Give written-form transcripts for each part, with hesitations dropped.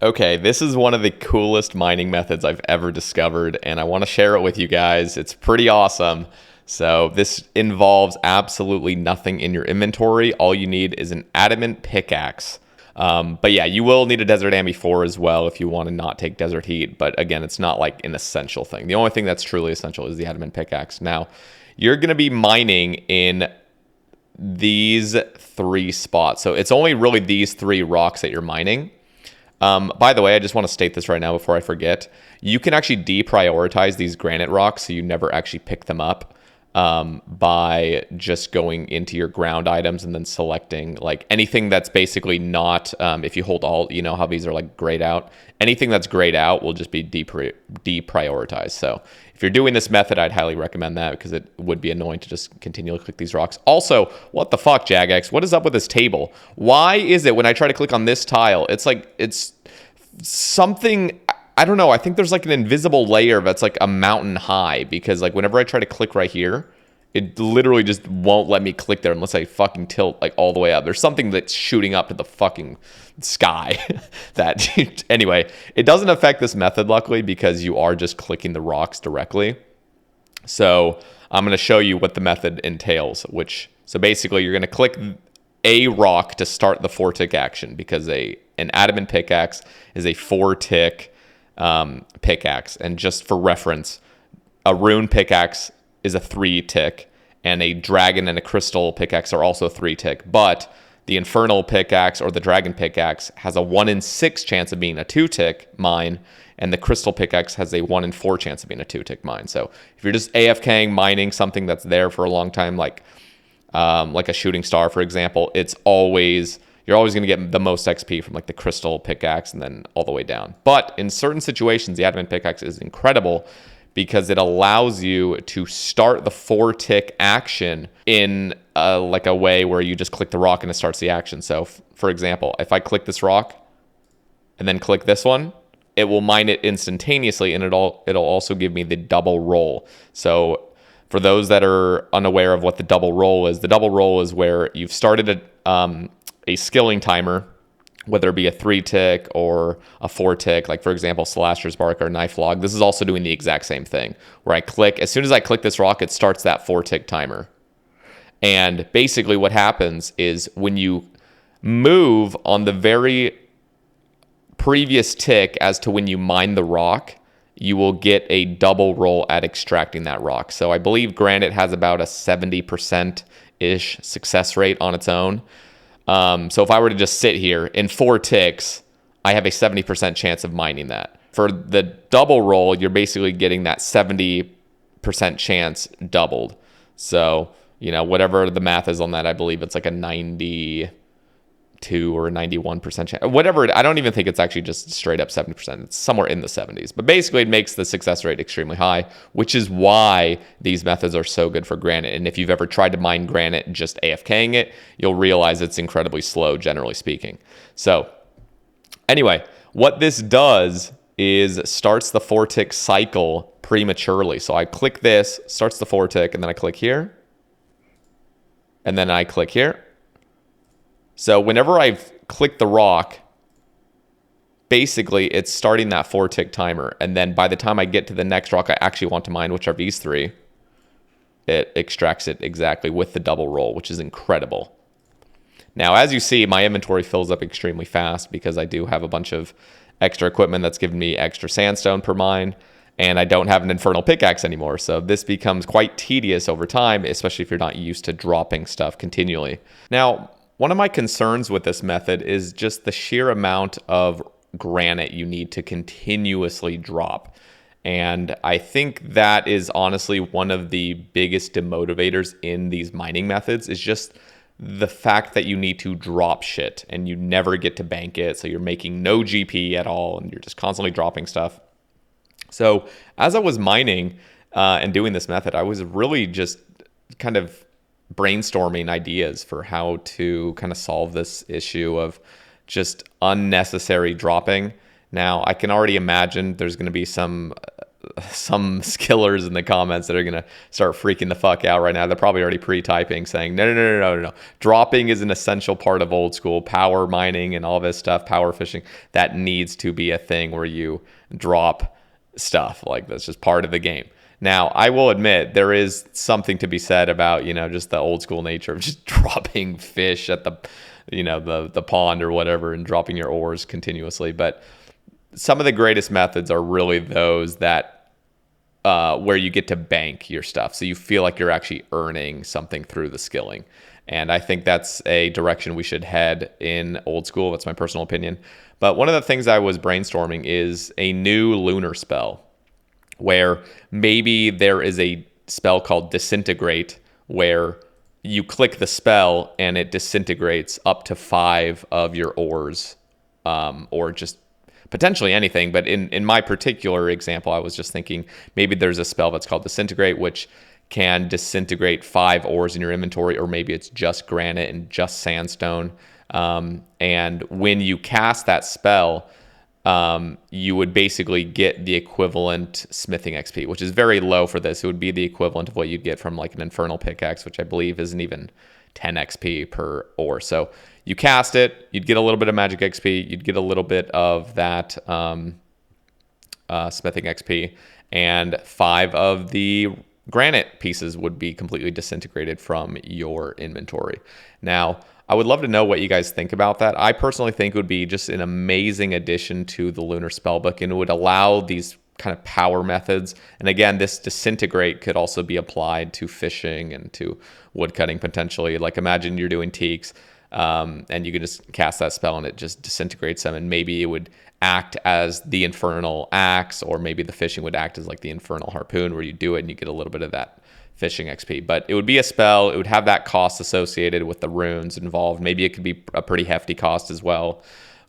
Okay, this is one of the coolest mining methods I've ever discovered, and I want to share it with you guys. It's pretty awesome. So this involves absolutely nothing in your inventory. All you need is an adamant pickaxe. But yeah, you will need a desert ambi 4 as well if you want to not take desert heat. But again, it's not like an essential thing. The only thing that's truly essential is the adamant pickaxe. Now, you're going to be mining in these 3 spots. So it's only really these 3 rocks that you're mining. By the way, I just want to state this right now before I forget. You can actually deprioritize these granite rocks so you never actually pick them up by just going into your ground items and then selecting like anything that's basically not, if you hold Alt, you know how these are like grayed out. Anything that's grayed out will just be deprioritized. So if you're doing this method, I'd highly recommend that because it would be annoying to just continually click these rocks. Also, what the fuck, Jagex? What is up with this table? Why is it when I try to click on this tile, it's like, it's something, I don't know. I think there's like an invisible layer that's like a mountain high because like whenever I try to click right here, it literally just won't let me click there unless I fucking tilt like all the way up. There's something that's shooting up to the fucking sky that anyway, it doesn't affect this method luckily because you are just clicking the rocks directly. So I'm going to show you what the method entails, so basically you're going to click a rock to start the 4-tick action because an adamant pickaxe is a 4-tick pickaxe. And just for reference, a rune pickaxe is a 3-tick, and a dragon and a crystal pickaxe are also 3-tick. But the infernal pickaxe or the dragon pickaxe has a 1 in 6 chance of being a 2-tick mine, and the crystal pickaxe has a 1 in 4 chance of being a 2-tick mine. So if you're just AFKing mining something that's there for a long time, like a shooting star, for example, you're always going to get the most XP from like the crystal pickaxe and then all the way down. But in certain situations, the adamant pickaxe is incredible because it allows you to start the 4-tick action in like a way where you just click the rock and it starts the action. So for example, if I click this rock and then click this one, it will mine it instantaneously, and it'll also give me the double roll. So for those that are unaware of what the double roll is where you've started a skilling timer, whether it be a 3-tick or a 4-tick, like for example, Slasher's Bark or Knife Log. This is also doing the exact same thing, where as soon as I click this rock, it starts that 4-tick timer. And basically what happens is when you move on the very previous tick as to when you mine the rock, you will get a double roll at extracting that rock. So I believe Granite has about a 70%-ish success rate on its own. So if I were to just sit here in 4 ticks, I have a 70% chance of mining that. For the double roll, you're basically getting that 70% chance doubled. So, whatever the math is on that, I believe it's like a 92 or 91% chance. Whatever, I don't even think it's actually just straight up 70%. It's somewhere in the 70s. But basically, it makes the success rate extremely high, which is why these methods are so good for Granite. And if you've ever tried to mine Granite just AFKing it, you'll realize it's incredibly slow, generally speaking. So anyway, what this does is starts the 4-tick cycle prematurely. So I click this, starts the 4-tick, and then I click here. And then I click here. So whenever I've clicked the rock, basically it's starting that 4-tick timer. And then by the time I get to the next rock I actually want to mine, which are these 3, it extracts it exactly with the double roll, which is incredible. Now, as you see, my inventory fills up extremely fast because I do have a bunch of extra equipment that's giving me extra sandstone per mine, and I don't have an infernal pickaxe anymore. So this becomes quite tedious over time, especially if you're not used to dropping stuff continually. Now, one of my concerns with this method is just the sheer amount of granite you need to continuously drop. And I think that is honestly one of the biggest demotivators in these mining methods is just the fact that you need to drop shit and you never get to bank it. So you're making no GP at all and you're just constantly dropping stuff. So as I was mining and doing this method, I was really just kind of brainstorming ideas for how to kind of solve this issue of just unnecessary dropping. Now, I can already imagine there's going to be some some skillers in the comments that are going to start freaking the fuck out right now. They're probably already pre-typing saying, no. Dropping is an essential part of old school power mining and all this stuff, power fishing. That needs to be a thing where you drop stuff. Like, that's just part of the game. Now, I will admit there is something to be said about, just the old school nature of just dropping fish at the, the pond or whatever and dropping your ores continuously. But some of the greatest methods are really those that where you get to bank your stuff. So you feel like you're actually earning something through the skilling. And I think that's a direction we should head in old school. That's my personal opinion. But one of the things I was brainstorming is a new lunar spell where maybe there is a spell called Disintegrate where you click the spell and it disintegrates up to 5 of your ores, or just potentially anything. But in my particular example, I was just thinking maybe there's a spell that's called Disintegrate, which can disintegrate 5 ores in your inventory, or maybe it's just granite and just sandstone. And when you cast that spell, you would basically get the equivalent smithing XP, which is very low for this. It would be the equivalent of what you'd get from like an infernal pickaxe, which I believe isn't even 10 XP per ore. So you cast it, you'd get a little bit of magic XP, you'd get a little bit of that smithing XP, and 5 of the granite pieces would be completely disintegrated from your inventory. Now, I would love to know what you guys think about that. I personally think it would be just an amazing addition to the lunar spellbook, and it would allow these kind of power methods. And again, this disintegrate could also be applied to fishing and to woodcutting potentially. Like, imagine you're doing teaks, and you can just cast that spell and it just disintegrates them, and maybe it would act as the infernal axe, or maybe the fishing would act as like the infernal harpoon, where you do it and you get a little bit of that fishing XP. But it would be a spell. It would have that cost associated with the runes involved. Maybe it could be a pretty hefty cost as well.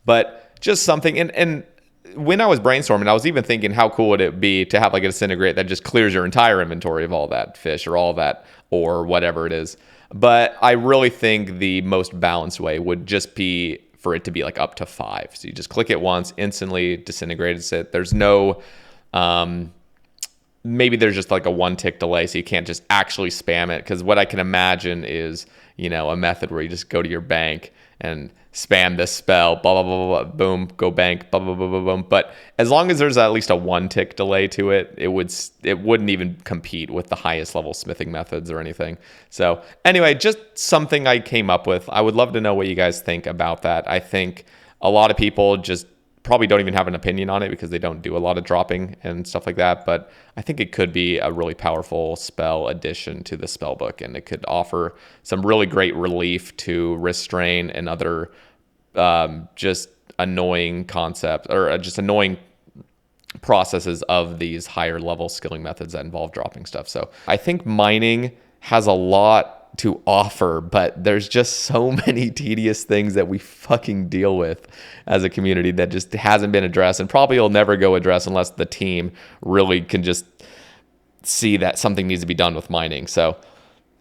But just something. And when I was brainstorming, I was even thinking how cool would it be to have like a disintegrate that just clears your entire inventory of all that fish or all that or whatever it is. But I really think the most balanced way would just be for it to be like up to 5. So you just click it once, instantly disintegrates it. There's no maybe there's just like a 1 tick delay, so you can't just actually spam it. Because what I can imagine is, a method where you just go to your bank and spam this spell, blah, blah, blah, blah, boom, go bank, blah, blah, blah, blah, boom. But as long as there's at least a 1 tick delay to it, it wouldn't even compete with the highest level smithing methods or anything. So anyway, just something I came up with. I would love to know what you guys think about that. I think a lot of people just probably don't even have an opinion on it because they don't do a lot of dropping and stuff like that. But I think it could be a really powerful spell addition to the spell book, and it could offer some really great relief to restrain and other just annoying concepts, or just annoying processes of these higher level skilling methods that involve dropping stuff. So I think mining has a lot to offer, but there's just so many tedious things that we fucking deal with as a community that just hasn't been addressed, and probably will never go address unless the team really can just see that something needs to be done with mining. So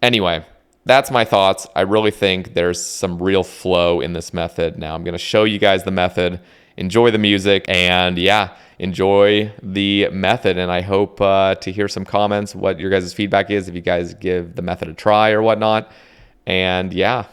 anyway, that's my thoughts. I really think there's some real flow in this method. Now I'm going to show you guys the method, enjoy the music, and yeah, enjoy the method. And I hope to hear some comments, what your guys' feedback is, if you guys give the method a try or whatnot. And yeah.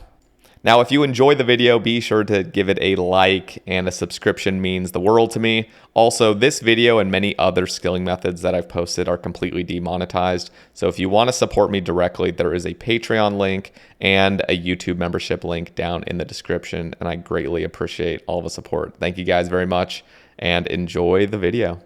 Now, if you enjoyed the video, be sure to give it a like, and a subscription means the world to me. Also, this video and many other skilling methods that I've posted are completely demonetized. So if you want to support me directly, there is a Patreon link and a YouTube membership link down in the description. And I greatly appreciate all the support. Thank you guys very much, and enjoy the video.